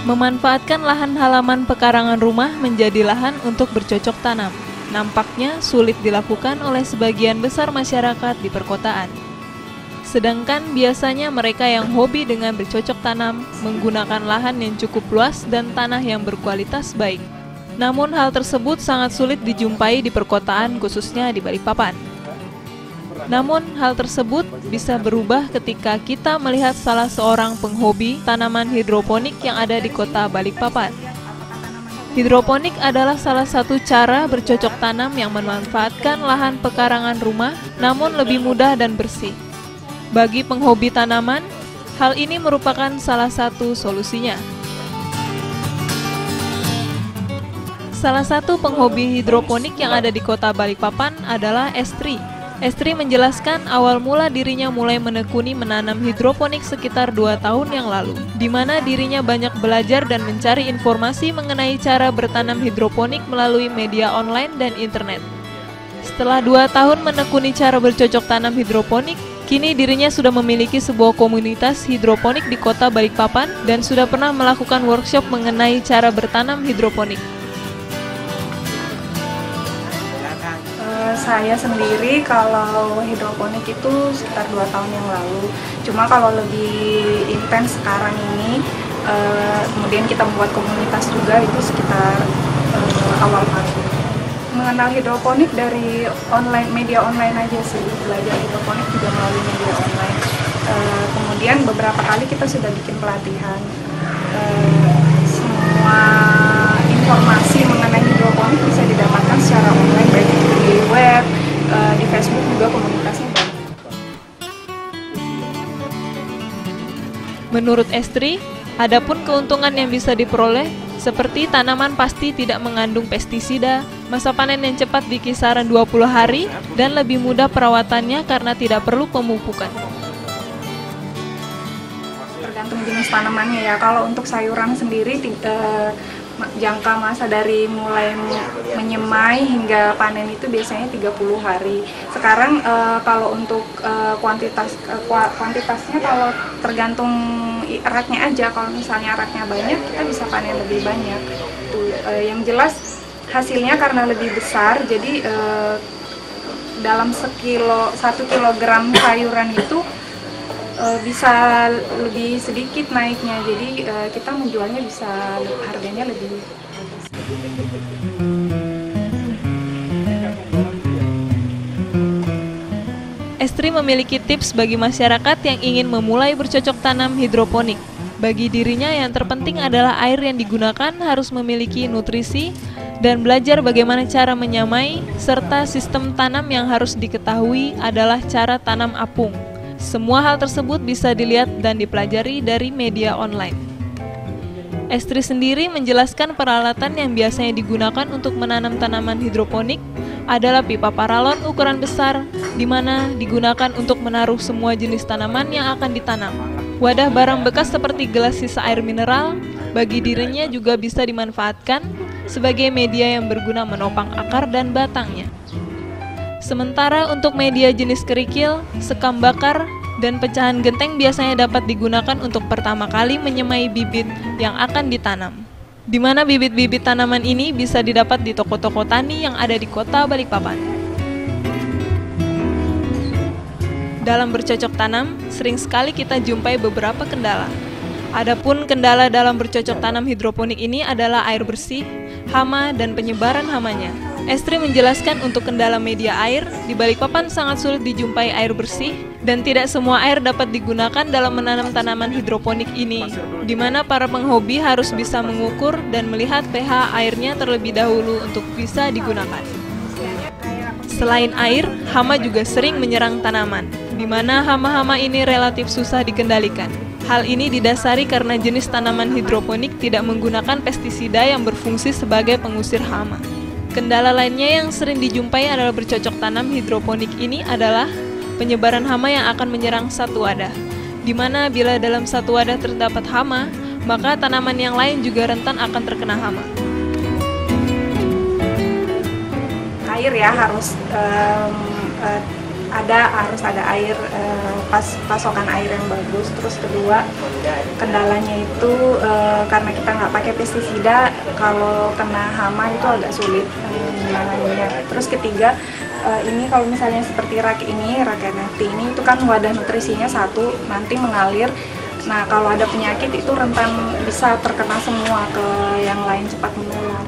Memanfaatkan lahan halaman pekarangan rumah menjadi lahan untuk bercocok tanam. Nampaknya sulit dilakukan oleh sebagian besar masyarakat di perkotaan. Sedangkan biasanya mereka yang hobi dengan bercocok tanam menggunakan lahan yang cukup luas dan tanah yang berkualitas baik. Namun hal tersebut sangat sulit dijumpai di perkotaan, khususnya di Balikpapan. Namun hal tersebut bisa berubah ketika kita melihat salah seorang penghobi tanaman hidroponik yang ada di kota Balikpapan. Hidroponik adalah salah satu cara bercocok tanam yang memanfaatkan lahan pekarangan rumah namun lebih mudah dan bersih. Bagi penghobi tanaman, hal ini merupakan salah satu solusinya. Salah satu penghobi hidroponik yang ada di kota Balikpapan adalah Estri. Estri menjelaskan awal mula dirinya mulai menekuni menanam hidroponik sekitar 2 tahun yang lalu, di mana dirinya banyak belajar dan mencari informasi mengenai cara bertanam hidroponik melalui media online dan internet. Setelah 2 tahun menekuni cara bercocok tanam hidroponik, kini dirinya sudah memiliki sebuah komunitas hidroponik di kota Balikpapan dan sudah pernah melakukan workshop mengenai cara bertanam hidroponik. Saya sendiri kalau hidroponik itu sekitar 2 tahun yang lalu. Cuma kalau lebih intens sekarang ini, kemudian kita membuat komunitas juga itu sekitar awal Maret. Mengenal hidroponik dari media online aja sih, belajar hidroponik juga melalui media online. Kemudian beberapa kali kita sudah bikin pelatihan. Semua informasi mengenai hidroponik bisa didapatkan secara online, baik di web, di Facebook juga komunitasnya banyak. Menurut Estri, adapun keuntungan yang bisa diperoleh seperti tanaman pasti tidak mengandung pestisida, masa panen yang cepat di kisaran 20 hari, dan lebih mudah perawatannya karena tidak perlu pemupukan. Tergantung jenis tanamannya ya. Kalau untuk sayuran sendiri, jangka masa dari mulai menyemai hingga panen itu biasanya 30 hari. Sekarang kalau untuk kuantitasnya kalau tergantung eratnya aja. Kalau misalnya eratnya banyak, kita bisa panen lebih banyak. Yang jelas hasilnya karena lebih besar, jadi dalam 1 kilogram sayuran itu bisa lebih sedikit naiknya, jadi kita menjualnya bisa harganya lebih bagus. Estri memiliki tips bagi masyarakat yang ingin memulai bercocok tanam hidroponik. Bagi dirinya yang terpenting adalah air yang digunakan harus memiliki nutrisi dan belajar bagaimana cara menyamai, serta sistem tanam yang harus diketahui adalah cara tanam apung. Semua hal tersebut bisa dilihat dan dipelajari dari media online. Estri sendiri menjelaskan peralatan yang biasanya digunakan untuk menanam tanaman hidroponik adalah pipa paralon ukuran besar, di mana digunakan untuk menaruh semua jenis tanaman yang akan ditanam. Wadah barang bekas seperti gelas sisa air mineral, bagi dirinya juga bisa dimanfaatkan sebagai media yang berguna menopang akar dan batangnya. Sementara untuk media jenis kerikil, sekam bakar, dan pecahan genteng biasanya dapat digunakan untuk pertama kali menyemai bibit yang akan ditanam. Di mana bibit-bibit tanaman ini bisa didapat di toko-toko tani yang ada di kota Balikpapan. Dalam bercocok tanam, sering sekali kita jumpai beberapa kendala. Adapun kendala dalam bercocok tanam hidroponik ini adalah air bersih, hama, dan penyebaran hamanya. Estri menjelaskan untuk kendala media air, di Balikpapan sangat sulit dijumpai air bersih, dan tidak semua air dapat digunakan dalam menanam tanaman hidroponik ini, di mana para penghobi harus bisa mengukur dan melihat pH airnya terlebih dahulu untuk bisa digunakan. Selain air, hama juga sering menyerang tanaman, di mana hama-hama ini relatif susah dikendalikan. Hal ini didasari karena jenis tanaman hidroponik tidak menggunakan pestisida yang berfungsi sebagai pengusir hama. Kendala lainnya yang sering dijumpai adalah bercocok tanam hidroponik ini adalah penyebaran hama yang akan menyerang satu wadah, di mana bila dalam satu wadah terdapat hama, maka tanaman yang lain juga rentan akan terkena hama. Air ya harus harus ada air, pasokan air yang bagus. Terus kedua, kendalanya itu karena kita nggak pakai pestisida, kalau kena hama itu agak sulit menanganinya. Terus ketiga, ini kalau misalnya seperti rak NFT ini itu kan wadah nutrisinya satu, nanti mengalir. Nah, kalau ada penyakit itu rentan bisa terkena semua ke yang lain, cepat menular.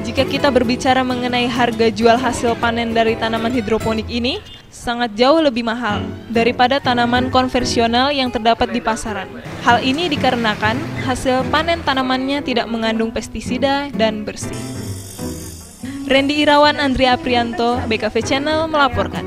Jika kita berbicara mengenai harga jual hasil panen dari tanaman hidroponik ini, sangat jauh lebih mahal daripada tanaman konvensional yang terdapat di pasaran. Hal ini dikarenakan hasil panen tanamannya tidak mengandung pestisida dan bersih. Randy Irawan, Andrea Aprianto, BKV Channel melaporkan.